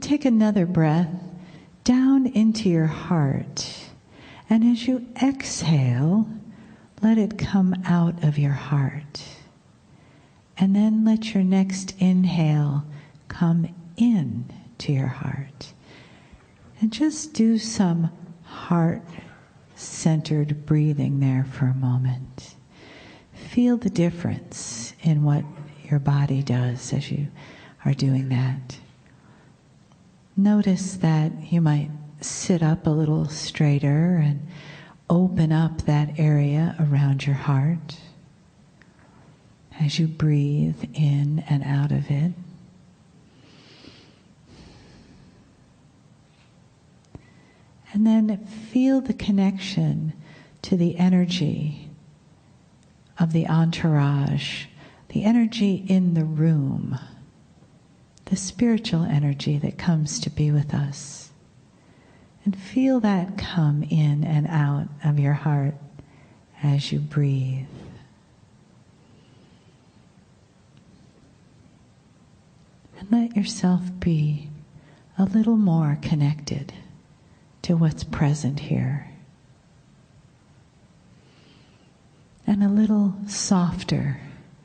take another breath down into your heart. And as you exhale, let it come out of your heart. And then let your next inhale come in to your heart. And just do some heart-centered breathing there for a moment. Feel the difference in what your body does as you are doing that. Notice that you might sit up a little straighter and open up that area around your heart as you breathe in and out of it. And then feel the connection to the energy of the entourage, the energy in the room, the spiritual energy that comes to be with us. And feel that come in and out of your heart as you breathe. And let yourself be a little more connected to what's present here. And a little softer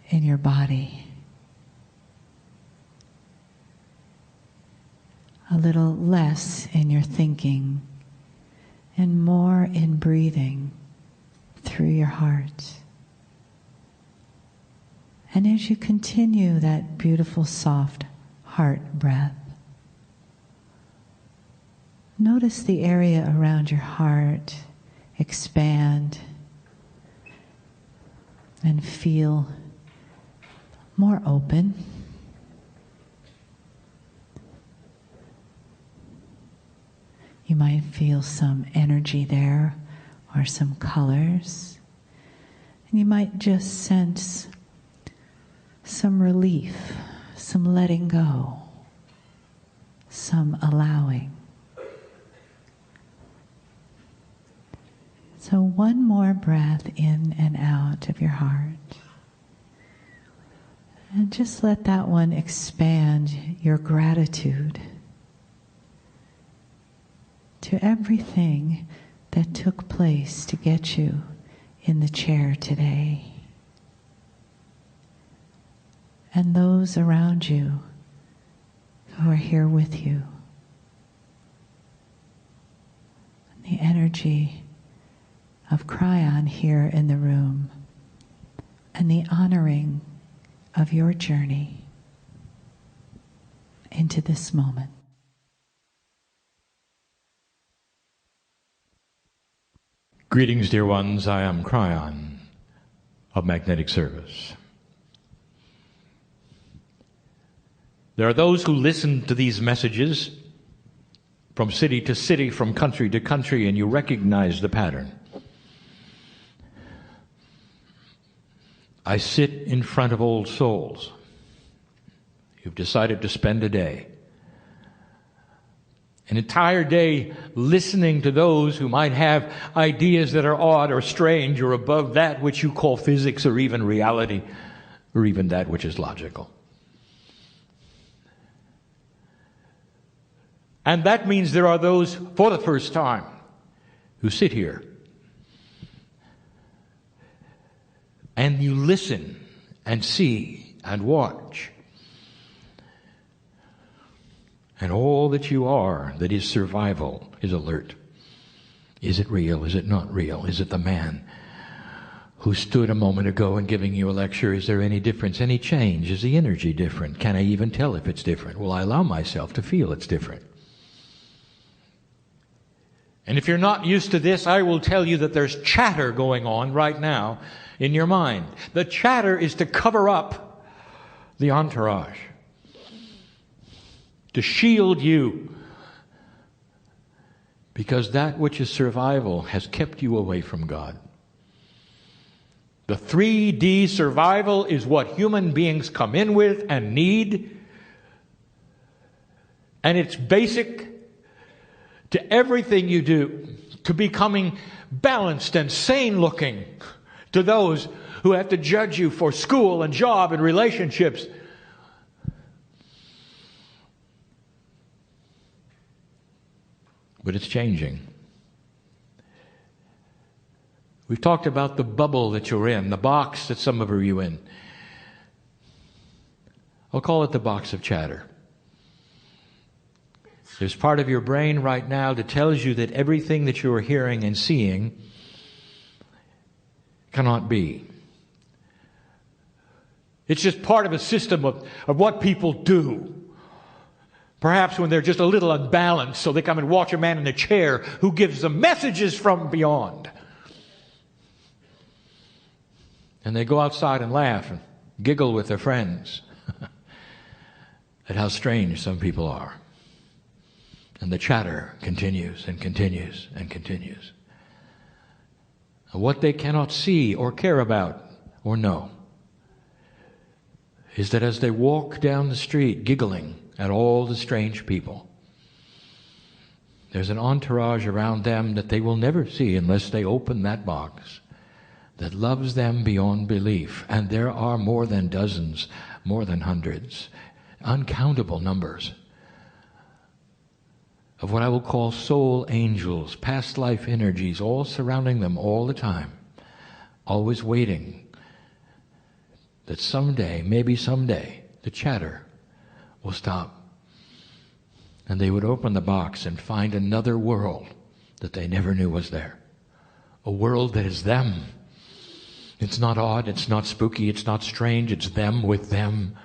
in your body. A little less in your thinking and more in breathing through your heart. And as you continue that beautiful, soft heart breath, notice the area around your heart expand and feel more open. You might feel some energy there or some colors. And you might just sense some relief, some letting go, some allowing. So one more breath in and out of your heart. And just let that one expand your gratitude to everything that took place to get you in the chair today. And those around you who are here with you. And the energy of Kryon here in the room. And the honoring of your journey into this moment. Greetings, dear ones. I am Kryon of Magnetic Service. There are those who listen to these messages from city to city, from country to country, and you recognize the pattern. I sit in front of old souls. You've decided to spend a day, an entire day, listening to those who might have ideas that are odd or strange or above that which you call physics or even reality or even that which is logical. And that means there are those, for the first time, who sit here and you listen and see and watch. And all that you are, that is survival, is alert. Is it real? Is it not real? Is it the man who stood a moment ago and giving you a lecture? Is there any difference, any change? Is the energy different? Can I even tell if it's different? Will I allow myself to feel it's different? And if you're not used to this, I will tell you that there's chatter going on right now in your mind. The chatter is to cover up the entourage, to shield you, because that which is survival has kept you away from God. The 3D survival is what human beings come in with and need, and it's basic to everything you do, to becoming balanced and sane looking to those who have to judge you for school and job and relationships. But it's changing. We've talked about the bubble that you're in, the box that some of you are in. I'll call it the box of chatter. There's part of your brain right now that tells you that everything that you are hearing and seeing cannot be. It's just part of a system of what people do. Perhaps when they're just a little unbalanced, so they come and watch a man in a chair who gives them messages from beyond. And they go outside and laugh and giggle with their friends at how strange some people are. And the chatter continues and continues and continues. And what they cannot see or care about or know is that as they walk down the street giggling at all the strange people, there's an entourage around them that they will never see unless they open that box that loves them beyond belief. And there are more than dozens, more than hundreds, uncountable numbers of what I will call soul angels, past life energies, all surrounding them all the time, always waiting that someday, maybe someday, the chatter will stop. And they would open the box and find another world that they never knew was there. A world that is them. It's not odd, it's not spooky, it's not strange, it's them with them.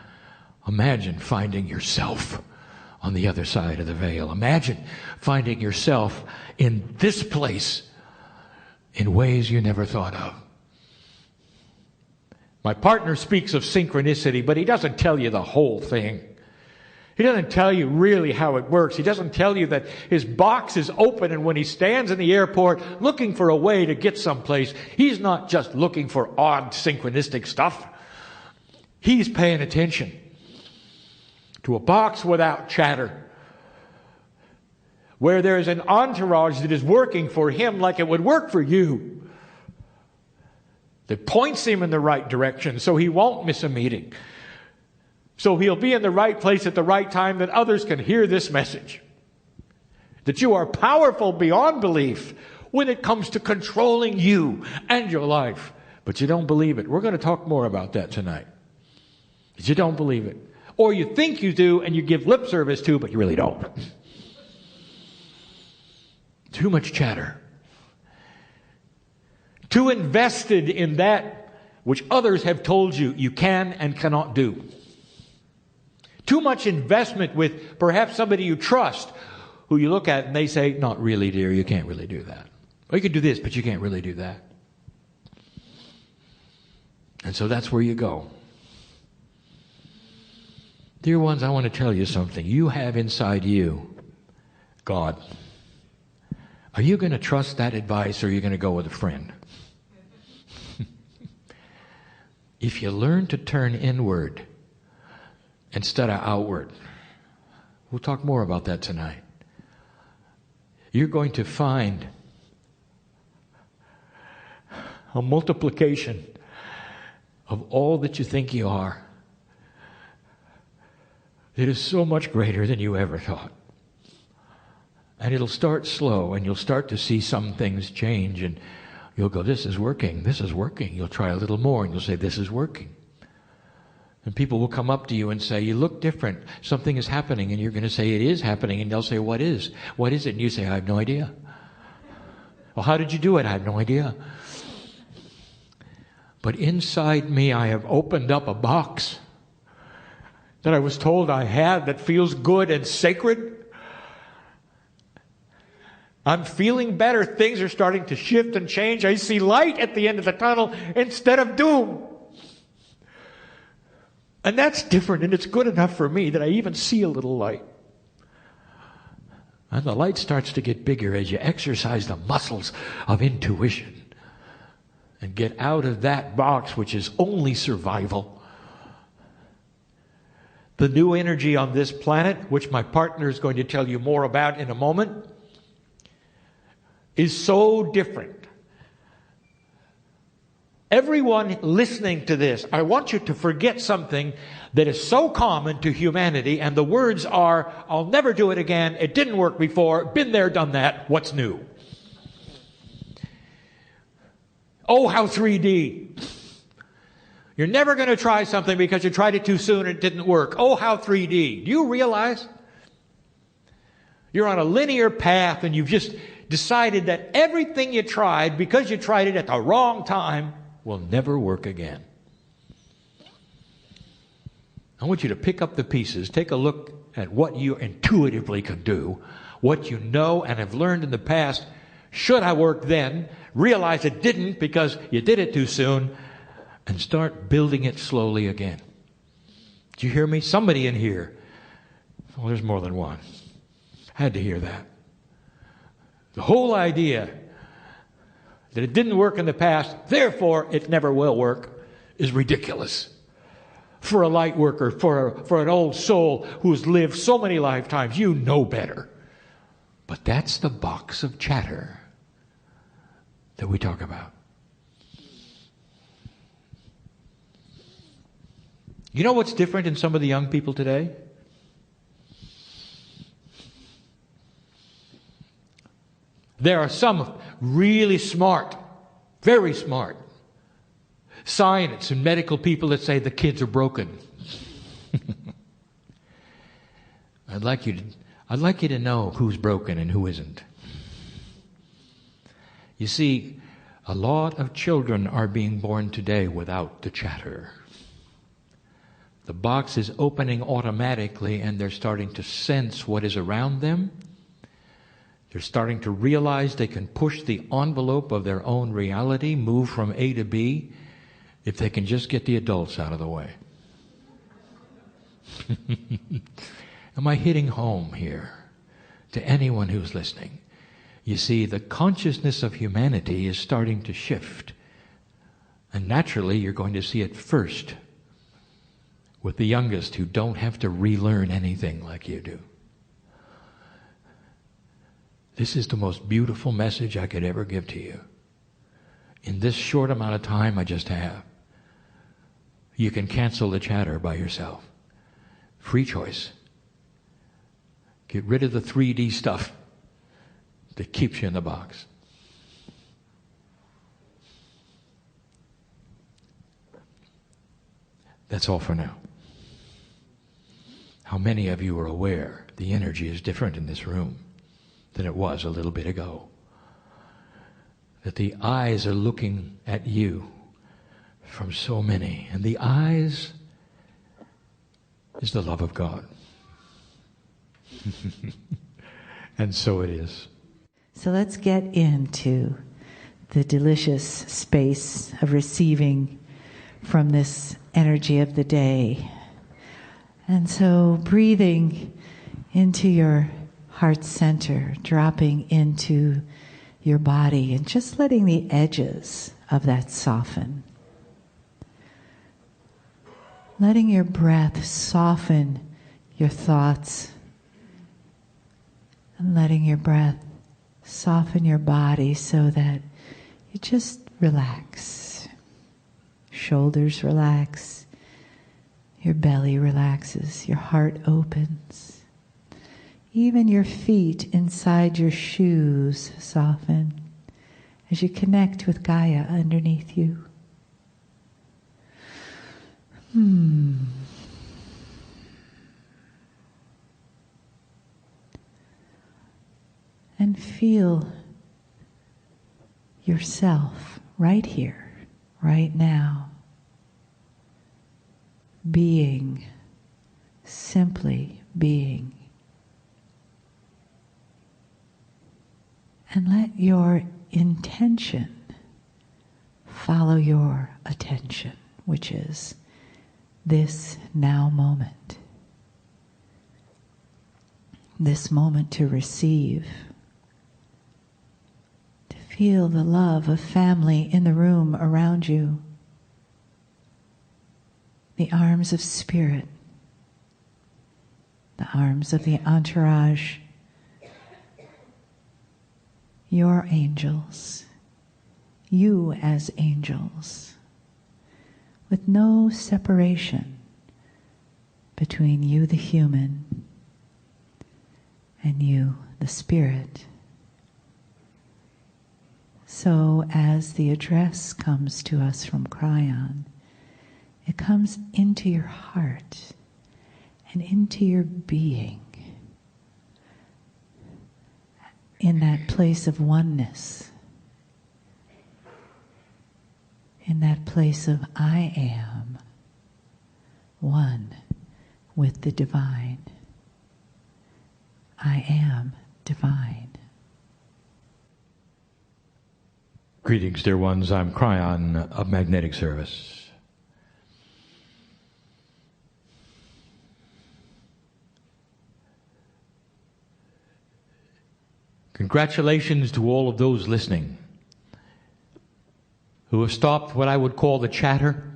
Imagine finding yourself on the other side of the veil. Imagine finding yourself in this place in ways you never thought of. My partner speaks of synchronicity, but he doesn't tell you the whole thing. He doesn't tell you really how it works. He doesn't tell you that his box is open, and when he stands in the airport looking for a way to get someplace, he's not just looking for odd synchronistic stuff. He's paying attention to a box without chatter, where there is an entourage that is working for him like it would work for you, that points him in the right direction so he won't miss a meeting, so he'll be in the right place at the right time, that others can hear this message, that you are powerful beyond belief when it comes to controlling you and your life. But you don't believe it. We're going to talk more about that tonight. But you don't believe it. Or you think you do and you give lip service to, but you really don't. Too much chatter. Too invested in that which others have told you you can and cannot do. Too much investment with perhaps somebody you trust, who you look at and they say, not really, dear, you can't really do that. Or you can do this, but you can't really do that. And so that's where you go. Dear ones, I want to tell you something. You have inside you God. Are you going to trust that advice, or are you going to go with a friend? If you learn to turn inward instead of outward, we'll talk more about that tonight, you're going to find a multiplication of all that you think you are. It is so much greater than you ever thought. And it'll start slow, and you'll start to see some things change, and you'll go, this is working, this is working. You'll try a little more, and you'll say, this is working. And people will come up to you and say, you look different. Something is happening, and you're going to say, it is happening. And they'll say, what is? What is it? And you say, I have no idea. Well, how did you do it? I have no idea. But inside me, I have opened up a box that I was told I had that feels good and sacred. I'm feeling better. Things are starting to shift and change. I see light at the end of the tunnel instead of doom. And that's different, and it's good enough for me that I even see a little light. And the light starts to get bigger as you exercise the muscles of intuition and get out of that box, which is only survival. The new energy on this planet, which my partner is going to tell you more about in a moment, is so different. Everyone listening to this, I want you to forget something that is so common to humanity, and the words are, I'll never do it again, it didn't work before, been there, done that, what's new? Oh, how 3D. You're never going to try something because you tried it too soon and it didn't work. Oh, how 3D. Do you realize you're on a linear path and you've just decided that everything you tried, because you tried it at the wrong time, will never work again? I want you to pick up the pieces, take a look at what you intuitively can do, what you know and have learned in the past. Should I work then? Realize it didn't because you did it too soon, and start building it slowly again. Do you hear me? Somebody in here, well, there's more than one, had to hear that. The whole idea that it didn't work in the past, therefore it never will work, is ridiculous. For a light worker, for an old soul who's lived so many lifetimes, you know better. But that's the box of chatter that we talk about. You know what's different in some of the young people today? There are some really smart, very smart science and medical people that say the kids are broken. I'd like you to know who's broken and who isn't. You see, a lot of children are being born today without the chatter. The box is opening automatically and they're starting to sense what is around them. They're starting to realize they can push the envelope of their own reality, move from A to B, if they can just get the adults out of the way. Am I hitting home here to anyone who's listening? You see, the consciousness of humanity is starting to shift. And naturally, you're going to see it first with the youngest who don't have to relearn anything like you do. This is the most beautiful message I could ever give to you. In this short amount of time I just have, you can cancel the chatter by yourself. Free choice. Get rid of the 3D stuff that keeps you in the box. That's all for now. How many of you are aware the energy is different in this room than it was a little bit ago? That the eyes are looking at you from so many. And the eyes is the love of God. And so it is. So let's get into the delicious space of receiving from this energy of the day. And so breathing into your heart center, dropping into your body and just letting the edges of that soften. Letting your breath soften your thoughts and letting your breath soften your body so that you just relax. Shoulders relax, your belly relaxes, your heart opens. Even your feet inside your shoes soften as you connect with Gaia underneath you. And feel yourself right here, right now, being, simply being. And let your intention follow your attention, which is this now moment. This moment to receive. To feel the love of family in the room around you. The arms of spirit. The arms of the entourage. Your angels, you as angels, with no separation between you, the human, and you, the spirit. So as the address comes to us from Kryon, it comes into your heart and into your being, in that place of oneness, in that place of I am one with the divine. I am divine. Greetings, dear ones. I'm Kryon of Magnetic Service. Congratulations to all of those listening who have stopped what I would call the chatter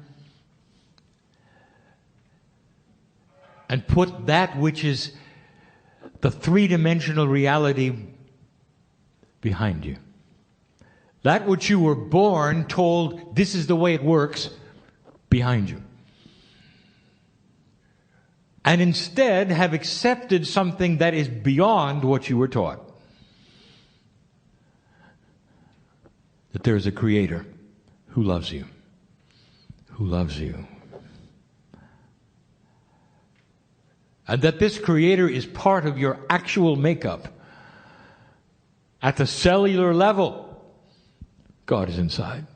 and put that which is the three-dimensional reality behind you. That which you were born told, this is the way it works, behind you. And instead have accepted something that is beyond what you were taught. That there is a Creator who loves you. Who loves you. And that this Creator is part of your actual makeup. At the cellular level, God is inside.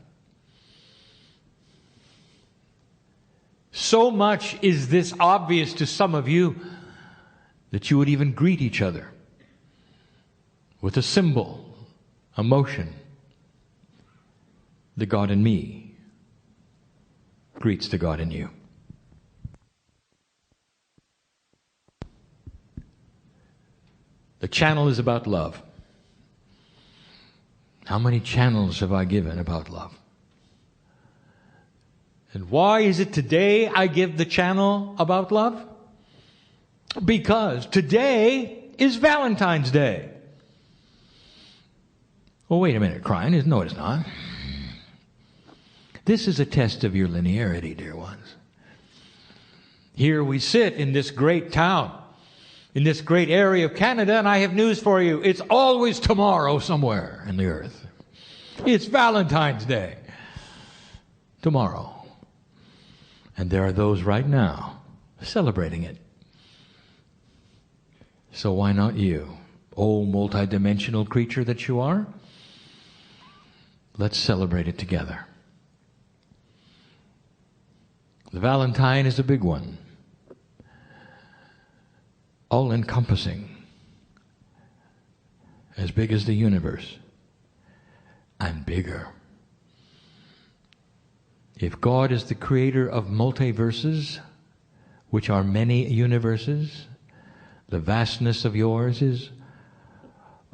So much is this obvious to some of you that you would even greet each other with a symbol, a motion. The God in me greets the God in you. The channel is about love. How many channels have I given about love? And why is it today I give the channel about love? Because today is Valentine's Day. Well, wait a minute, Kryon. No, it's not. This is a test of your linearity, dear ones. Here we sit in this great town, in this great area of Canada, and I have news for you. It's always tomorrow somewhere in the earth. It's Valentine's Day. Tomorrow. And there are those right now celebrating it. So why not you, oh multidimensional creature that you are? Let's celebrate it together. The Valentine is a big one. All-encompassing. As big as the universe. And bigger. If God is the creator of multiverses, which are many universes, the vastness of yours is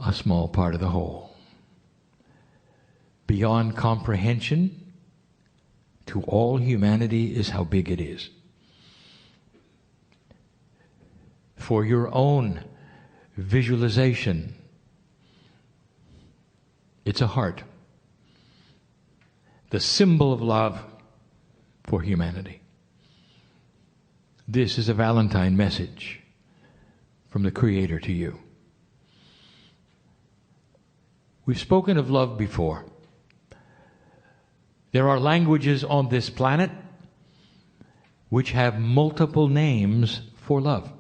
a small part of the whole. Beyond comprehension to all humanity is how big it is. For your own visualization, it's a heart. The symbol of love for humanity. This is a Valentine message from the Creator to you. We've spoken of love before. There are languages on this planet which have multiple names for love.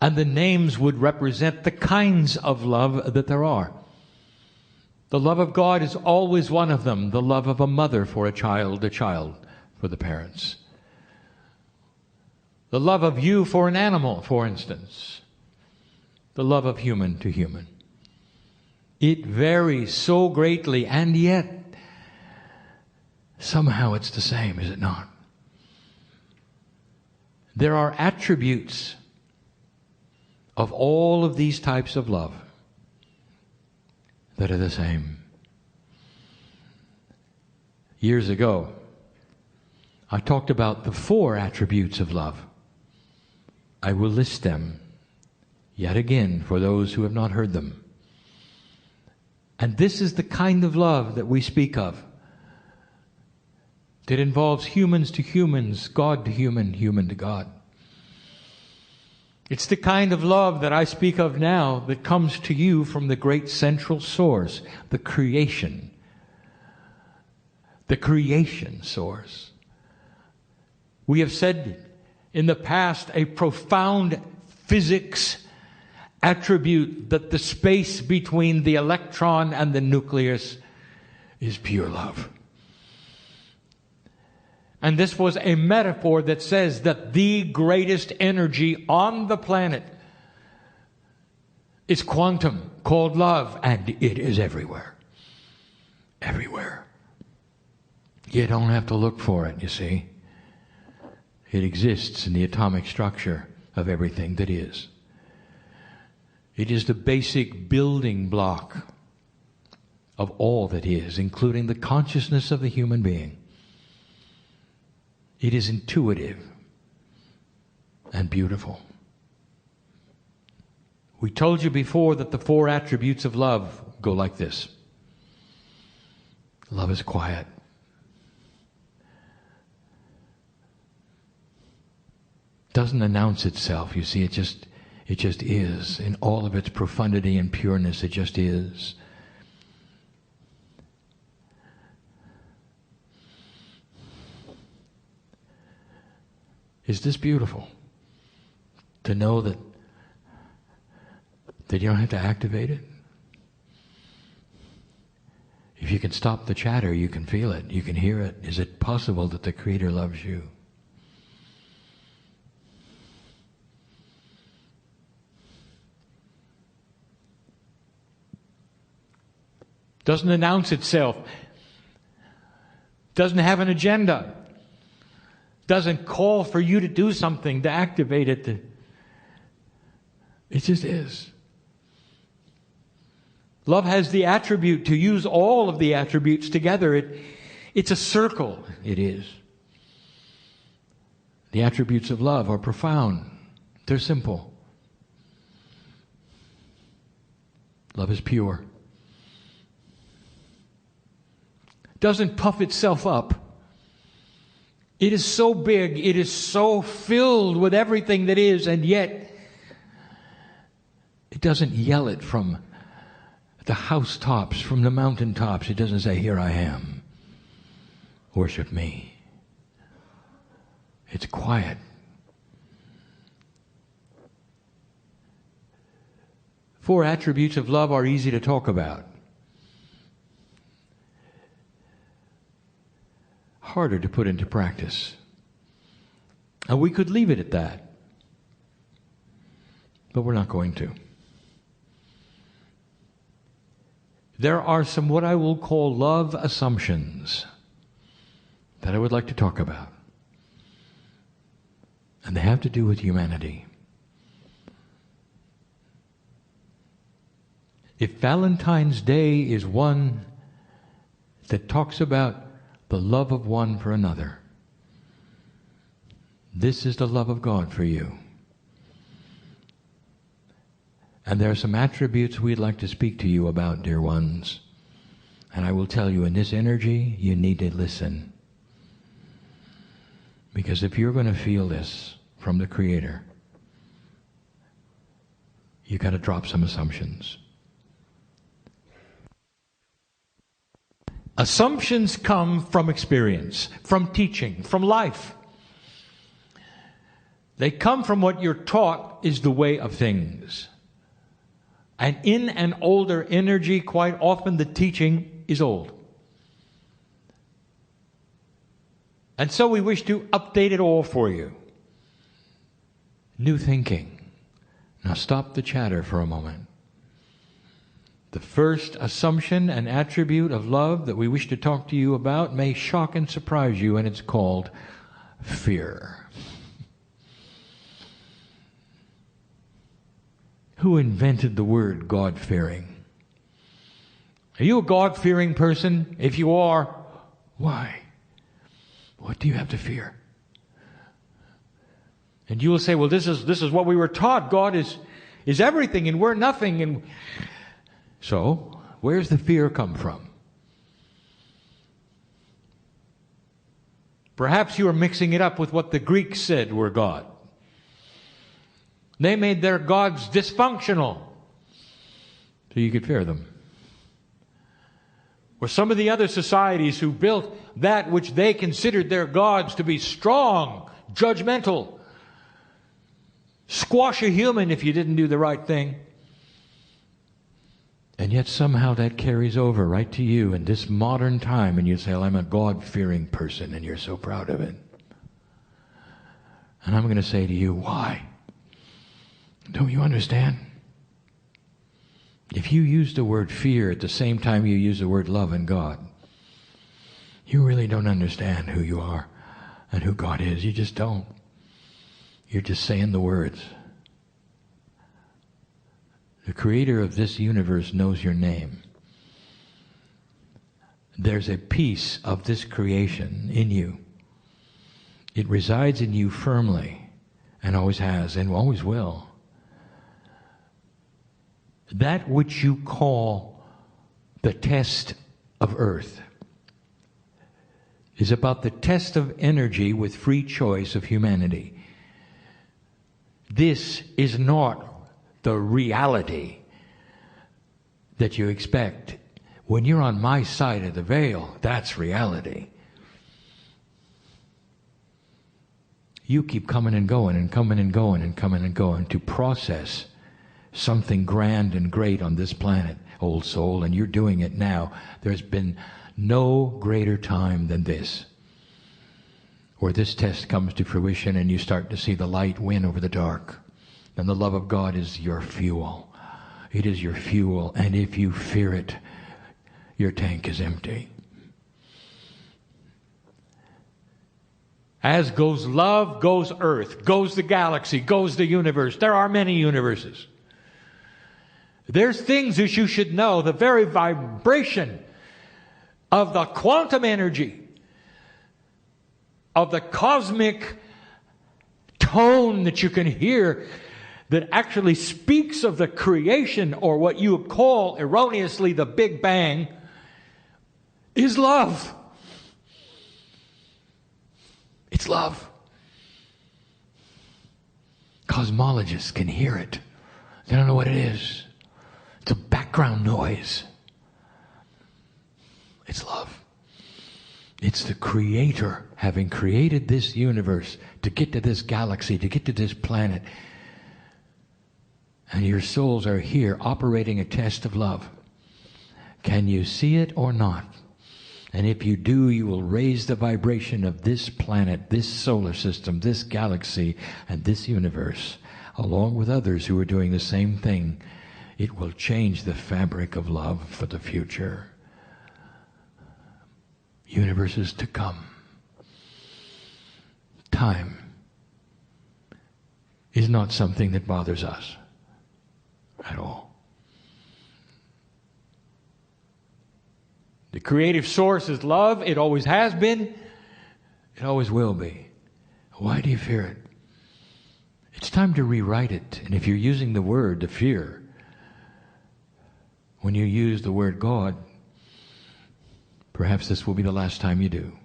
And the names would represent the kinds of love that there are. The love of God is always one of them. The love of a mother for a child for the parents. The love of you for an animal, for instance. The love of human to human. It varies so greatly, and yet somehow it's the same, is it not? There are attributes of all of these types of love that are the same. Years ago, I talked about the 4 attributes of love. I will list them yet again for those who have not heard them. And this is the kind of love that we speak of. It involves humans to humans, God to human, human to God. It's the kind of love that I speak of now that comes to you from the great central source, the creation source. We have said in the past a profound physics attribute that the space between the electron and the nucleus is pure love. And this was a metaphor that says that the greatest energy on the planet is quantum, called love, and it is everywhere. Everywhere. You don't have to look for it, you see. It exists in the atomic structure of everything that is. It is the basic building block of all that is, including the consciousness of the human being. It is intuitive and beautiful. We told you before that the 4 attributes of love go like this. Love is quiet. Doesn't announce itself, you see, it just is. In all of its profundity and pureness, it just is. Is this beautiful? To know that you don't have to activate it? If you can stop the chatter, you can feel it, you can hear it. Is it possible that the Creator loves you? Doesn't announce itself. Doesn't have an agenda. Doesn't call for you to do something to activate it. It just is. Love has the attribute to use all of the attributes together. It's a circle. It is. The attributes of love are profound. They're simple. Love is pure. Doesn't puff itself up. It is so big, it is so filled with everything that is, and yet it doesn't yell it from the housetops, from the mountaintops. It doesn't say, "Here I am, worship me." It's quiet. Four attributes of love are easy to talk about. Harder to put into practice. And we could leave it at that. But we're not going to. There are some what I will call love assumptions that I would like to talk about. And they have to do with humanity. If Valentine's Day is one that talks about the love of one for another, this is the love of God for you. And there are some attributes we'd like to speak to you about, dear ones. And I will tell you, in this energy, you need to listen. Because if you're going to feel this from the Creator, you got to drop some assumptions. Assumptions come from experience, from teaching, from life. They come from what you're taught is the way of things. And in an older energy, quite often the teaching is old. And so we wish to update it all for you. New thinking. Now stop the chatter for a moment. The first assumption and attribute of love that we wish to talk to you about may shock and surprise you, and it's called fear. Who invented the word God-fearing? Are you a God-fearing person? If you are, why? What do you have to fear? And you will say, well, this is what we were taught. God is everything and we're nothing. And so, where's the fear come from? Perhaps you are mixing it up with what the Greeks said were God. They made their gods dysfunctional so you could fear them. Or some of the other societies who built that which they considered their gods to be strong, judgmental, squash a human if you didn't do the right thing. And yet somehow that carries over right to you in this modern time, and you say, well, I'm a God-fearing person, and you're so proud of it. And I'm going to say to you, why? Don't you understand? If you use the word fear at the same time you use the word love in God, you really don't understand who you are and who God is. You just don't. You're just saying the words. The creator of this universe knows your name. There's a piece of this creation in you. It resides in you firmly, and always has, and always will. That which you call the test of earth is about the test of energy with free choice of humanity. This is not the reality that you expect. When you're on my side of the veil, that's reality. You keep coming and going and coming and going and coming and going to process something grand and great on this planet, old soul, and you're doing it now. There's been no greater time than this, where this test comes to fruition and you start to see the light win over the dark. And the love of God is your fuel. It is your fuel, and if you fear it, your tank is empty. As goes love, goes earth, goes the galaxy, goes the universe. There are many universes. There's things that you should know. The very vibration of the quantum energy, of the cosmic tone that you can hear, that actually speaks of the creation, or what you call erroneously the Big Bang, is love. It's love. Cosmologists can hear it. They don't know what it is. It's a background noise. It's love. It's the Creator having created this universe to get to this galaxy, to get to this planet. And your souls are here operating a test of love. Can you see it or not? And if you do, you will raise the vibration of this planet, this solar system, this galaxy, and this universe, along with others who are doing the same thing. It will change the fabric of love for the future. Universes to come. Time is not something that bothers us at all. The creative source is love. It always has been. It always will be. Why do you fear it? It's time to rewrite it. And if you're using the word, the fear, when you use the word God, perhaps this will be the last time you do.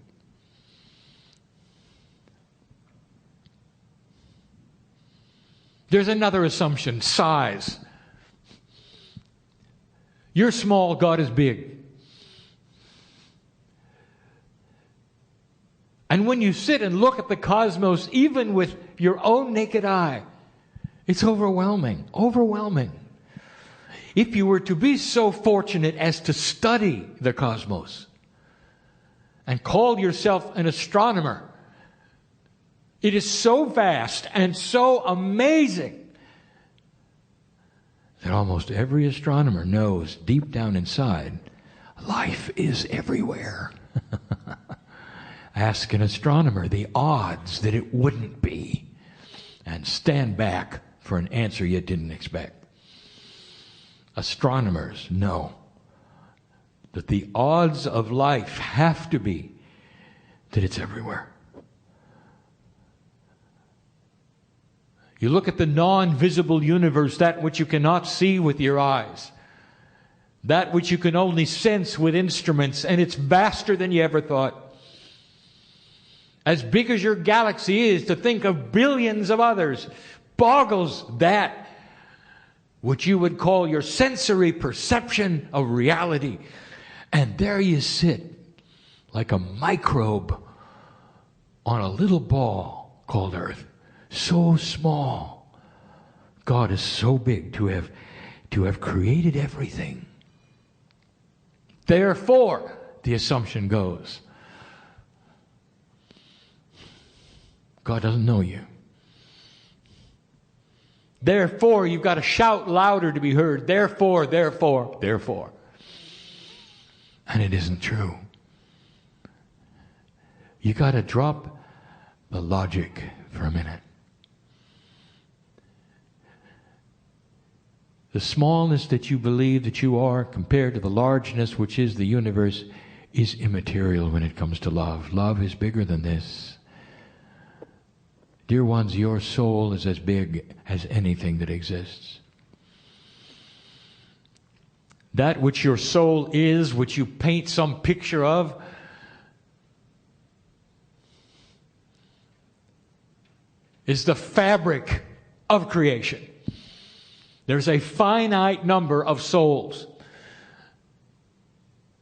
There's another assumption, size. You're small, God is big. And when you sit and look at the cosmos, even with your own naked eye, it's overwhelming, overwhelming. If you were to be so fortunate as to study the cosmos and call yourself an astronomer, it is so vast and so amazing that almost every astronomer knows deep down inside, life is everywhere. Ask an astronomer the odds that it wouldn't be, and stand back for an answer you didn't expect. Astronomers know that the odds of life have to be that it's everywhere. You look at the non-visible universe, that which you cannot see with your eyes, that which you can only sense with instruments, and it's vaster than you ever thought. as big as your galaxy is, to think of billions of others, boggles that which you would call your sensory perception of reality. And there you sit, like a microbe on a little ball called Earth. So small. God is so big to have created everything. Therefore, the assumption goes, God doesn't know you. Therefore, you've got to shout louder to be heard. Therefore, therefore, therefore. And it isn't true. You got to drop the logic for a minute. The smallness that you believe that you are compared to the largeness which is the universe is immaterial when it comes to love. Love is bigger than this. Dear ones, your soul is as big as anything that exists. That which your soul is, which you paint some picture of, is the fabric of creation. There's a finite number of souls.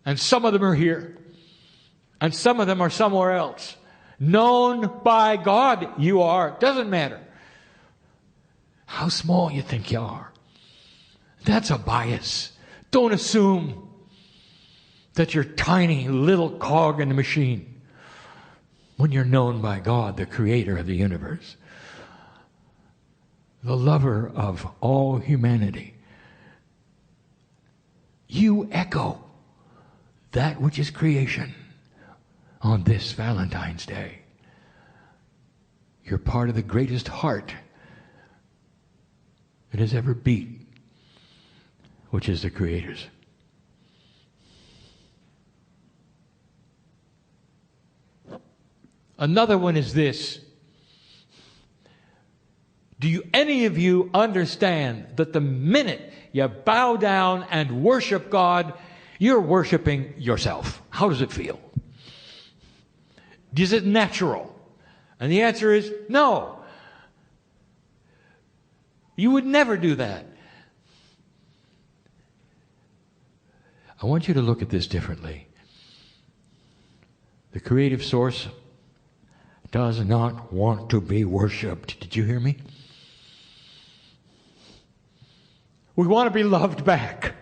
And some of them are here. And some of them are somewhere else. Known by God you are. Doesn't matter how small you think you are. That's a bias. Don't assume that you're tiny little cog in the machine when you're known by God, the creator of the universe, the lover of all humanity. You echo that which is creation on this Valentine's Day. You're part of the greatest heart that has ever beat, which is the Creator's. Another one is this. Do any of you understand that the minute you bow down and worship God, you're worshiping yourself? How does it feel? Is it natural? And the answer is no. You would never do that. I want you to look at this differently. The creative source does not want to be worshipped. Did you hear me? We want to be loved back.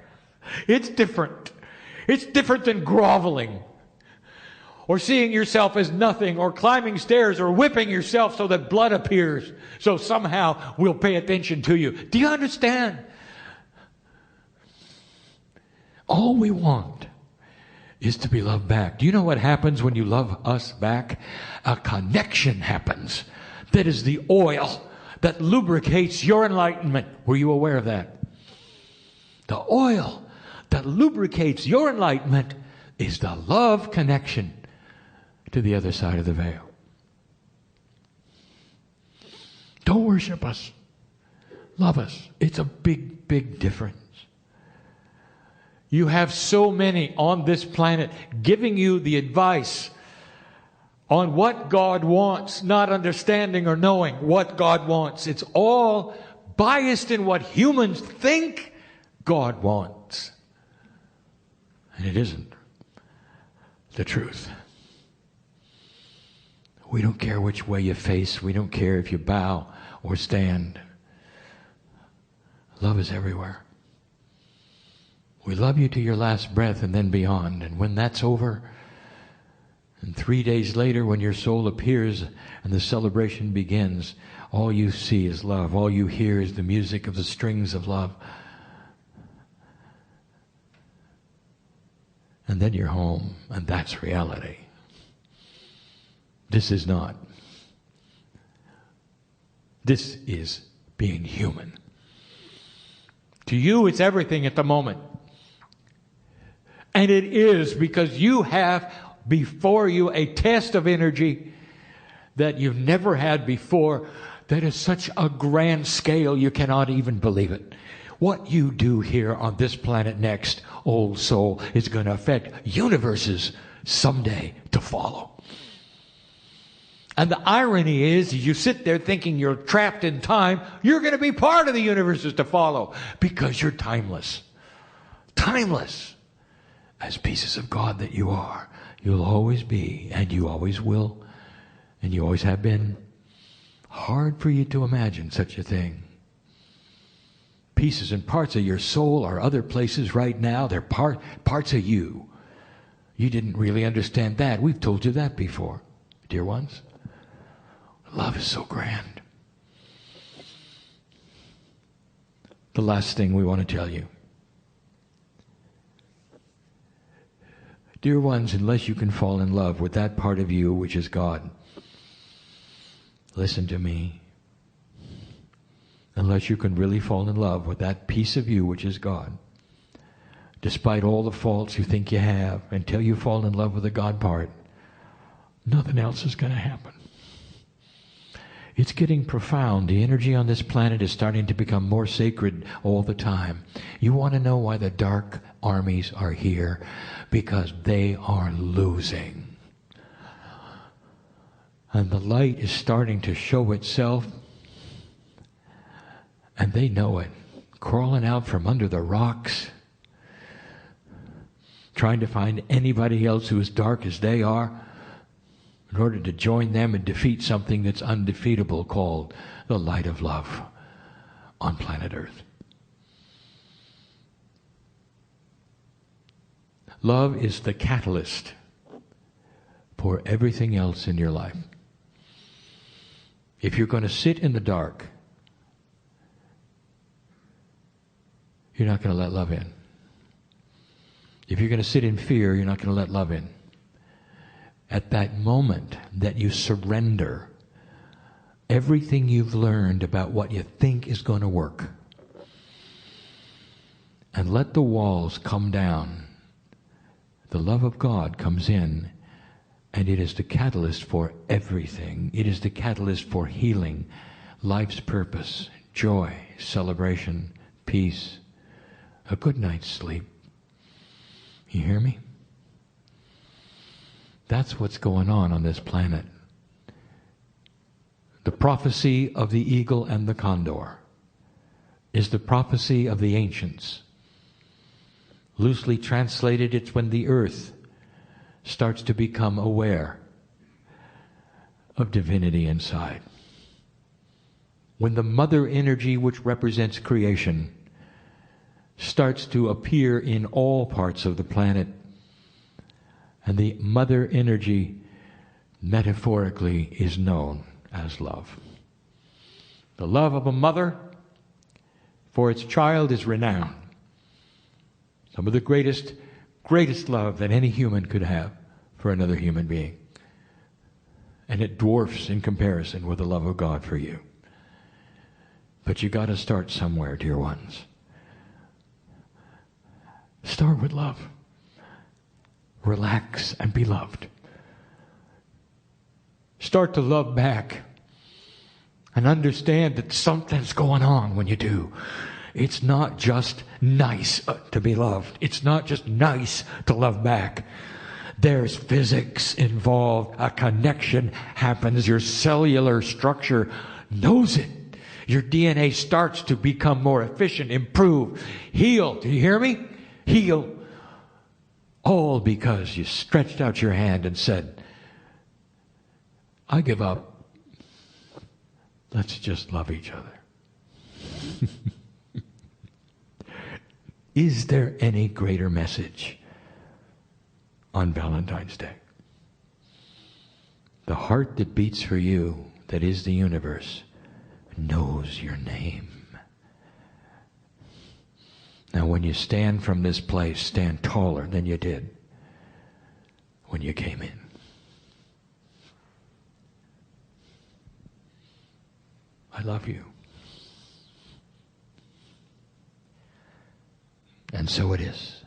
It's different. It's different than groveling, or seeing yourself as nothing, or climbing stairs, or whipping yourself so that blood appears, so somehow we'll pay attention to you. Do you understand? All we want is to be loved back. Do you know what happens when you love us back? A connection happens. That is the oil that lubricates your enlightenment. Were you aware of that? The oil that lubricates your enlightenment is the love connection to the other side of the veil. Don't worship us. Love us. It's a big, big difference. You have so many on this planet giving you the advice on what God wants, not understanding or knowing what God wants. It's all biased in what humans think God wants. And it isn't the truth. We don't care which way you face. We don't care if you bow or stand. Love is everywhere. We love you to your last breath and then beyond. And when that's over, and 3 days later when your soul appears and the celebration begins, all you see is love. All you hear is the music of the strings of love. And then you're home, and that's reality. This is not. This is being human. To you, it's everything at the moment. And it is because you have before you a test of energy that you've never had before, that is such a grand scale you cannot even believe it. What you do here on this planet next, old soul, is going to affect universes someday to follow. And the irony is, you sit there thinking you're trapped in time, you're going to be part of the universes to follow because you're timeless. Timeless. As pieces of God that you are, you'll always be, and you always will, and you always have been. Hard for you to imagine such a thing. Pieces and parts of your soul are other places right now. They're parts of you. You didn't really understand that. We've told you that before, dear ones. Love is so grand. The last thing we want to tell you. Dear ones, unless you can fall in love with that part of you which is God, listen to me. Unless you can really fall in love with that piece of you which is God, despite all the faults you think you have, until you fall in love with the God part, nothing else is going to happen. It's getting profound. The energy on this planet is starting to become more sacred all the time. You want to know why the dark armies are here? Because they are losing. And the light is starting to show itself. And they know it. Crawling out from under the rocks. Trying to find anybody else who is dark as they are, in order to join them and defeat something that's undefeatable called the light of love on planet Earth. Love is the catalyst for everything else in your life. If you're going to sit in the dark, you're not going to let love in. If you're going to sit in fear, you're not going to let love in. At that moment that you surrender everything you've learned about what you think is going to work, and let the walls come down, the love of God comes in, and it is the catalyst for everything. It is the catalyst for healing, life's purpose, joy, celebration, peace, a good night's sleep. You hear me? That's what's going on this planet. The prophecy of the eagle and the condor is the prophecy of the ancients. Loosely translated, it's when the earth starts to become aware of divinity inside. When the mother energy, which represents creation, starts to appear in all parts of the planet. And the mother energy, metaphorically, is known as love. The love of a mother for its child is renowned. Some of the greatest love that any human could have for another human being. And it dwarfs in comparison with the love of God for you. But you got to start somewhere, dear ones. Start with love. Relax and be loved. Start to love back. And understand that something's going on when you do. It's not just nice to be loved. It's not just nice to love back. There's physics involved. A connection happens. Your cellular structure knows it. Your DNA starts to become more efficient, improve, heal. Do you hear me? Heal. All because you stretched out your hand and said, I give up. Let's just love each other. Is there any greater message on Valentine's Day? The heart that beats for you, that is the universe, knows your name. Now when you stand from this place, stand taller than you did when you came in. I love you. And so it is.